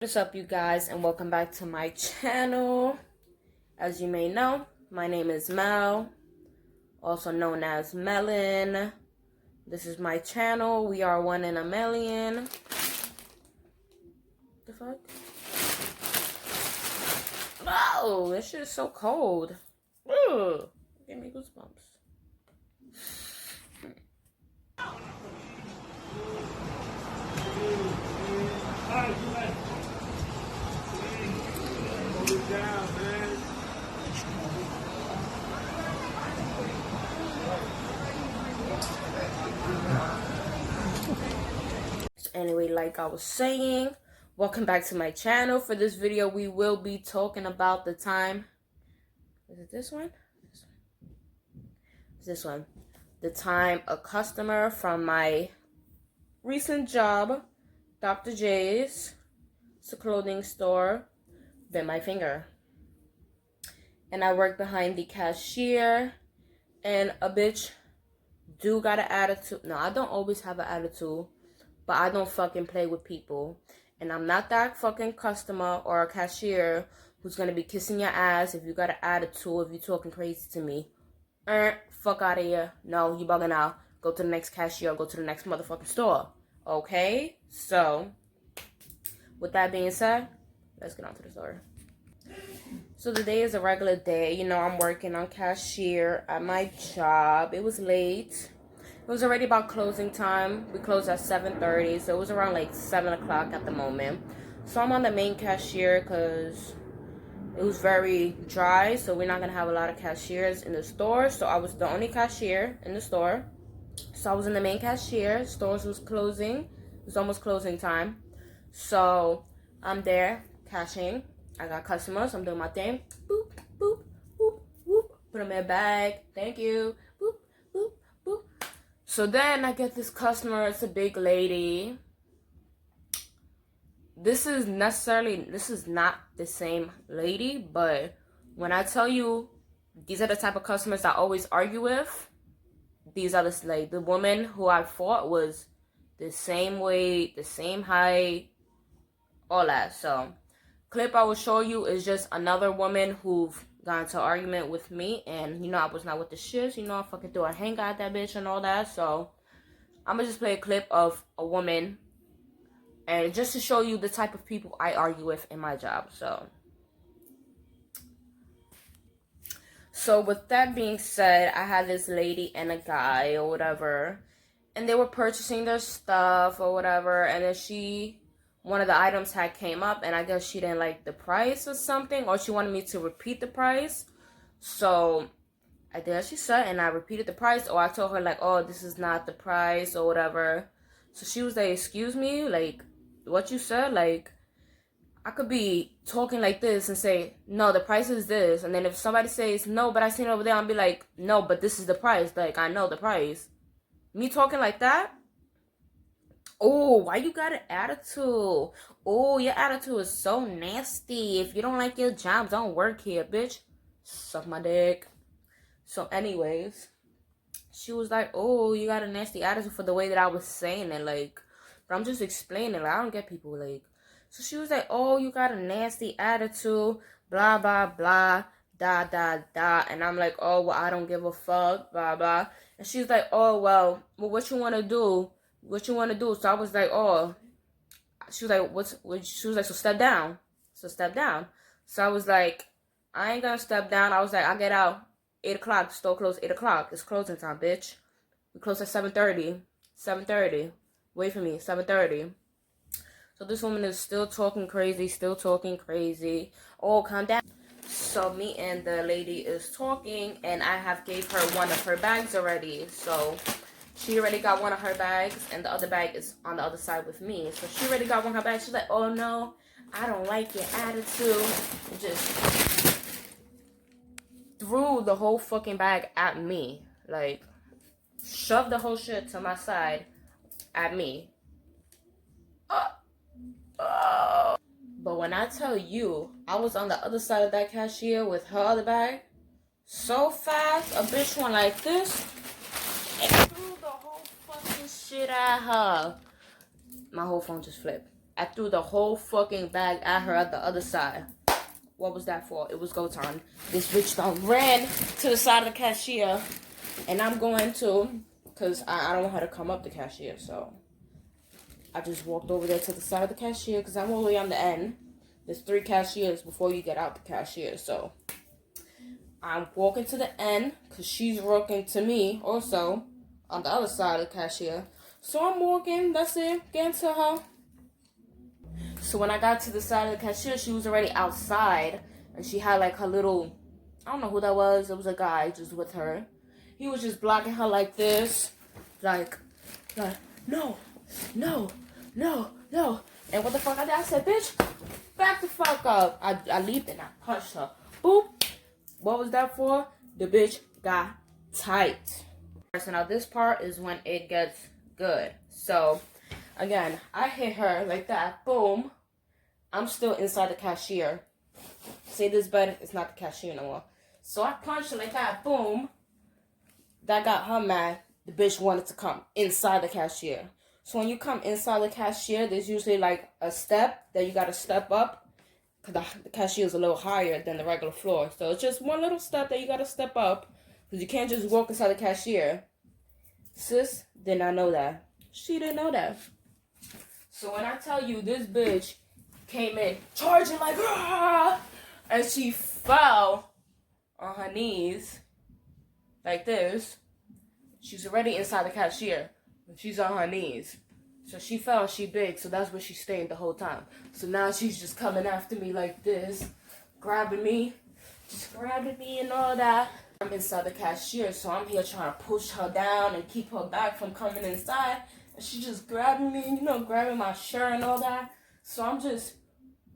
What's up, you guys, and welcome back to my channel. As you may know, my name is Mel, also known as Melon. This is my channel. We are one in a million. The fuck? Oh, this shit is so cold. Ugh. Give me goosebumps. Down, man. So anyway, like I was saying, welcome back to my channel. For this video, we will be talking about the time. Is it this one? This one. The time a customer from my recent job, Dr. J's, it's a clothing store, bit my finger. And I work behind the cashier, and a bitch do got an attitude. No, I don't always have an attitude, but I don't fucking play with people. And I'm not that fucking customer or a cashier who's gonna be kissing your ass if you got an attitude, if you talking crazy to me. Fuck out of here. No, you bugging out. Go to the next cashier, go to the next motherfucking store. Okay? So, with that being said, let's get on to the story. So today is a regular day. You know, I'm working on cashier at my job. It was late. It was already about closing time. We closed at 7:30, so it was around like 7 o'clock at the moment. So I'm on the main cashier because it was very dry, so we're not going to have a lot of cashiers in the store. So I was the only cashier in the store. So I was in the main cashier. Stores was closing. It was almost closing time. So I'm there cashing. I got customers. I'm doing my thing. Boop, boop, boop, boop. Put them in a bag. Thank you. Boop, boop, boop. So then I get this customer. It's a big lady. This is not the same lady, but when I tell you these are the type of customers I always argue with, these are the woman who I fought was the same weight, the same height, all that. So clip I will show you is just another woman who got into an argument with me, and you know I was not with the shits. You know I fucking threw a hanger at that bitch and all that. So I'm gonna just play a clip of a woman, and just to show you the type of people I argue with in my job. So with that being said, I had this lady and a guy or whatever, and they were purchasing their stuff or whatever, and then one of the items had came up, and I guess she didn't like the price or something, or she wanted me to repeat the price. So I did as she said, and I repeated the price, or I told her like, oh, this is not the price or whatever. So she was like, excuse me, like, what you said? Like, I could be talking like this and say, no, the price is this. And then if somebody says, no, but I seen it over there, I'll be like, no, but this is the price. Like, I know the price. Me talking like that? Oh, why you got an attitude? Oh, your attitude is so nasty. If you don't like your job, don't work here, bitch. Suck my dick. So anyways, she was like, oh, you got a nasty attitude for the way that I was saying it. Like, but I'm just explaining. Like, I don't get people, like. So she was like, oh, you got a nasty attitude. Blah, blah, blah. Da, da, da. And I'm like, oh, well, I don't give a fuck. Blah, blah. And she's like, oh, well, what you want to do? What you want to do? So I was like, oh. She was like, she was like, so step down. So step down. So I was like, I ain't gonna step down. I was like, I get out 8 o'clock. Store closed 8 o'clock. It's closing time, bitch. We close at 7:30. 7:30. Wait for me. 7:30. So this woman is still talking crazy. Still talking crazy. Oh, calm down. So me and the lady is talking, and I have gave her one of her bags already. So she already got one of her bags, and the other bag is on the other side with me. So she already got one of her bags. She's like, oh no, I don't like your attitude. And just threw the whole fucking bag at me. Like, shoved the whole shit to my side at me. But when I tell you, I was on the other side of that cashier with her other bag, so fast, a bitch went like this, and threw the whole fucking shit at her. My whole phone just flipped. I threw the whole fucking bag at her at the other side. What was that for? It was go time. This bitch done ran to the side of the cashier. And I'm going to, because I don't want her to come up the cashier. So I just walked over there to the side of the cashier because I'm all the way on the end. There's 3 cashiers before you get out the cashier. So I'm walking to the end because she's walking to me also on the other side of the cashier. So I'm walking, that's it, getting to her. So when I got to the side of the cashier, she was already outside. And she had like her little, I don't know who that was. It was a guy just with her. He was just blocking her like this. Like, no. And what the fuck I did? I said, bitch, back the fuck up. I leaped and I punched her. Boop. What was that for? The bitch got tight. So now this part is when it gets good. So, again, I hit her like that. Boom. I'm still inside the cashier. See this bed? It's not the cashier no more. So I punched her like that. Boom. That got her mad. The bitch wanted to come inside the cashier. So when you come inside the cashier, there's usually like a step that you gotta step up. Because the cashier is a little higher than the regular floor. So it's just one little step that you gotta step up. Because you can't just walk inside the cashier. Sis did not know that. She didn't know that. So when I tell you this bitch came in charging like, ah, and she fell on her knees like this. She's already inside the cashier. She's on her knees. So she fell and she big, so that's where she stayed the whole time. So now she's just coming after me like this, grabbing me and all that. I'm inside the cashier, so I'm here trying to push her down and keep her back from coming inside. And she just grabbing me, you know, grabbing my shirt and all that. So I'm just,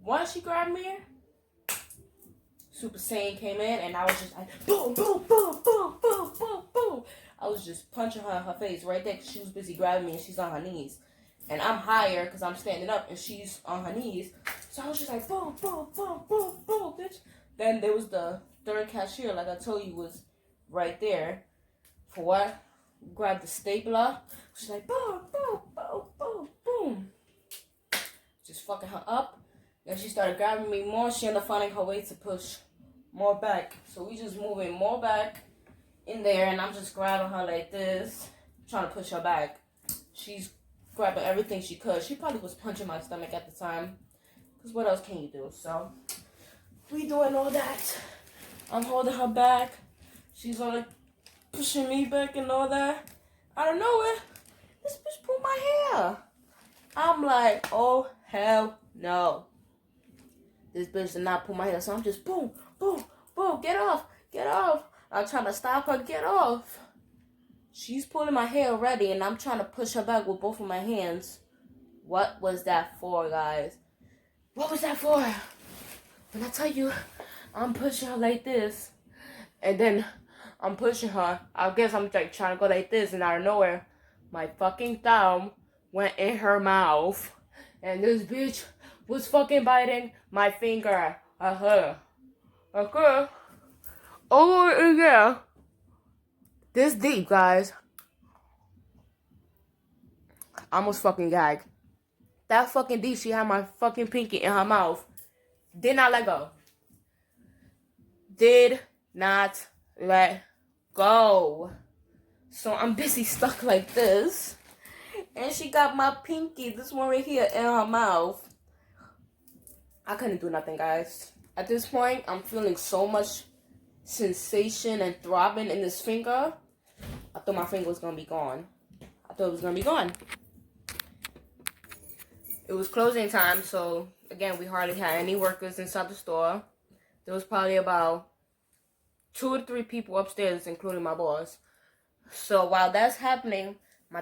once she grabbed me, Super Saiyan came in and I was just like, boom, boom, boom, boom, boom, boom, boom. I was just punching her in her face right there because she was busy grabbing me and she's on her knees. And I'm higher because I'm standing up and she's on her knees. So I was just like, boom, boom, boom, boom, boom, bitch. Then there was the 3rd cashier, like I told you, was right there. For what? Grabbed the stapler. She's like, boom, boom, boom, boom, boom. Just fucking her up. Then she started grabbing me more. She ended up finding her way to push more back. So we just moving more back in there. And I'm just grabbing her like this. Trying to push her back. She's grabbing everything she could. She probably was punching my stomach at the time. Because what else can you do? So we doing all that. I'm holding her back. She's all like pushing me back and all that. Out of nowhere, this bitch pulled my hair. I'm like, oh, hell no. This bitch did not pull my hair. So I'm just boom, boom, boom. Get off, get off. I'm trying to stop her. Get off. She's pulling my hair already, and I'm trying to push her back with both of my hands. What was that for, guys? What was that for? When I tell you, I'm pushing her like this, and then I'm pushing her. I guess I'm like trying to go like this, and out of nowhere, my fucking thumb went in her mouth, and this bitch was fucking biting my finger. Okay. Oh yeah. This deep, guys. I almost fucking gagged. That fucking deep. She had my fucking pinky in her mouth. Did not let go. Did not let go. So I'm busy stuck like this. And she got my pinky, this one right here, in her mouth. I couldn't do nothing, guys. At this point, I'm feeling so much sensation and throbbing in this finger. I thought my finger was going to be gone. I thought it was going to be gone. It was closing time, so again, we hardly had any workers inside the store. There was probably about 2 to 3 people upstairs, including my boss. So while that's happening, my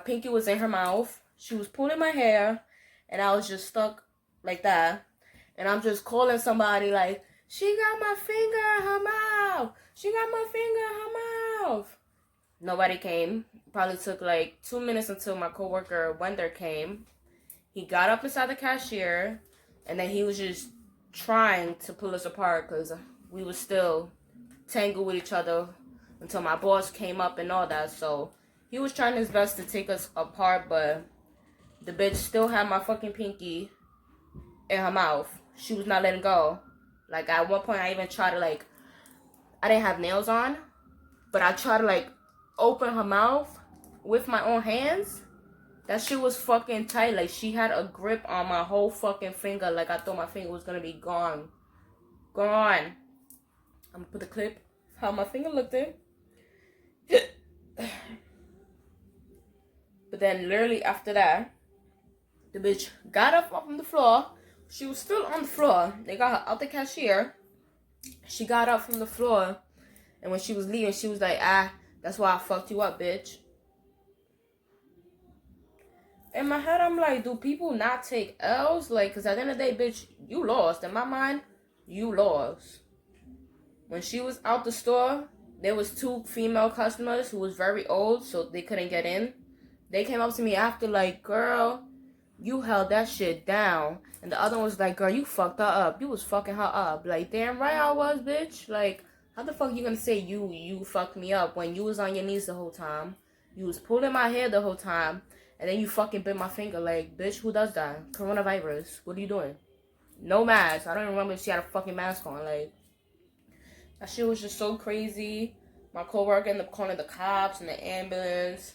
pinky was in her mouth. She was pulling my hair, and I was just stuck like that. And I'm just calling somebody like, she got my finger in her mouth. She got my finger in her mouth. Nobody came. Probably took like 2 minutes until my coworker Wender came. He got up inside the cashier, and then he was just trying to pull us apart because we were still tangled with each other until my boss came up and all that. So he was trying his best to take us apart, but The bitch still had my fucking pinky in her mouth. She was not letting go. Like, at one point, I even tried to, like, I didn't have nails on, but I tried to, like, open her mouth with my own hands. That shit was fucking tight. Like, she had a grip on my whole fucking finger. Like, I thought my finger was gonna be gone. Gone. I'm gonna put the clip of how my finger looked in. But then, literally after that, the bitch got up from the floor. She was still on the floor. They got her out the cashier. She got up from the floor. And when she was leaving, she was like, that's why I fucked you up, bitch. In my head, I'm like, do people not take L's? Like, because at the end of the day, bitch, you lost. In my mind, you lost. When she was out the store, there was 2 female customers who was very old, so they couldn't get in. They came up to me after, like, girl, you held that shit down. And the other one was like, girl, you fucked her up. You was fucking her up. Like, damn right I was, bitch. Like, how the fuck you gonna say you fucked me up when you was on your knees the whole time? You was pulling my hair the whole time. And then you fucking bit my finger. Like, bitch, who does that? Coronavirus. What are you doing? No mask. I don't even remember if she had a fucking mask on. Like, that shit was just so crazy. My coworker ended up calling the cops and the ambulance.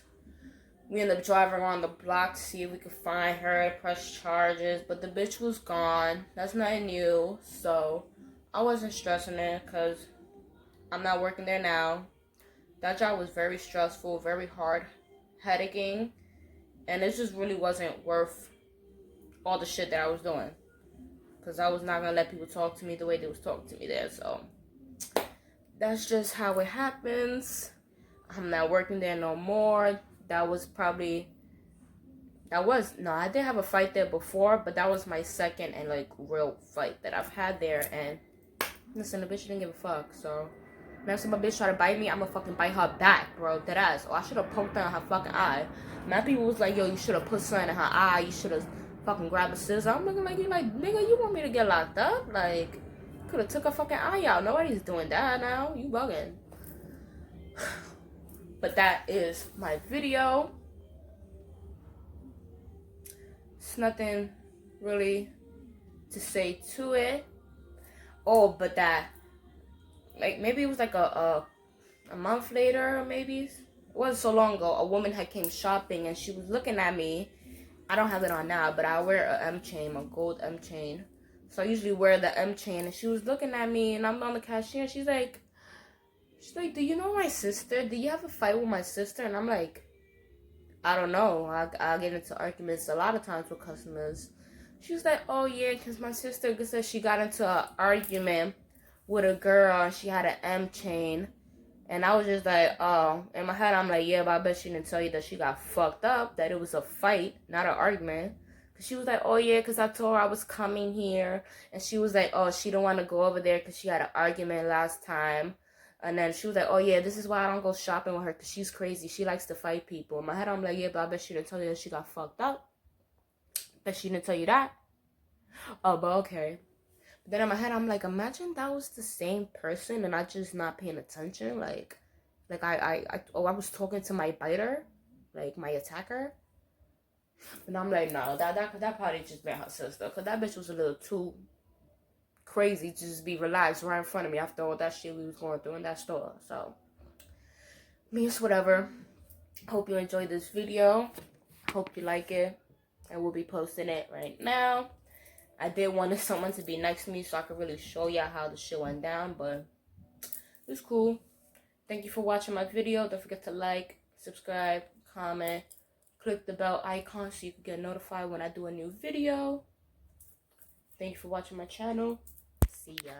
We ended up driving around the block to see if we could find her, press charges. But the bitch was gone. That's nothing new. So, I wasn't stressing it because I'm not working there now. That job was very stressful, very hard, headaching. And it just really wasn't worth all the shit that I was doing. Because I was not going to let people talk to me the way they was talking to me there. So, that's just how it happens. I'm not working there no more. I did have a fight there before. But that was my second and, like, real fight that I've had there. And, listen, the bitch didn't give a fuck. So, next time a bitch try to bite me, I'm gonna fucking bite her back, bro. Deadass. Or I should have poked her in her fucking eye. Mad people was like, yo, you should have put something in her eye. You should have fucking grabbed a scissor. I'm looking like, you like, nigga, you want me to get locked up? Like, could have took her fucking eye out. Nobody's doing that now. You bugging. But that is my video. It's nothing really to say to it. Oh, but that, like, maybe it was like a month later, maybe. It wasn't so long ago. A woman had came shopping and she was looking at me. I don't have it on now, but I wear a M chain, a gold M chain. So I usually wear the M chain. And she was looking at me and I'm on the cashier and she's like, do you know my sister? Do you have a fight with my sister? And I'm like, I don't know. I get into arguments a lot of times with customers. She was like, oh yeah, because my sister said she got into an argument with a girl and she had an M chain. And I was just like, oh. In my head, I'm like, yeah, but I bet she didn't tell you that she got fucked up, that it was a fight, not an argument. Because she was like, oh, yeah, because I told her I was coming here. And she was like, oh, she don't want to go over there because she had an argument last time. And then she was like, oh, yeah, this is why I don't go shopping with her because she's crazy. She likes to fight people. In my head, I'm like, yeah, but I bet she didn't tell you that she got fucked up. Bet she didn't tell you that. Oh, but okay. Then in my head, I'm like, imagine that was the same person and I just not paying attention. Like I was talking to my biter, like my attacker. And I'm like, no, that probably just been her sister. Because that bitch was a little too crazy to just be relaxed right in front of me after all that shit we was going through in that store. So, I mean, it's whatever. Hope you enjoyed this video. Hope you like it. I will be posting it right now. I did want someone to be next to me so I could really show y'all how the shit went down, but it's cool. Thank you for watching my video. Don't forget to like, subscribe, comment, click the bell icon so you can get notified when I do a new video. Thank you for watching my channel. See ya.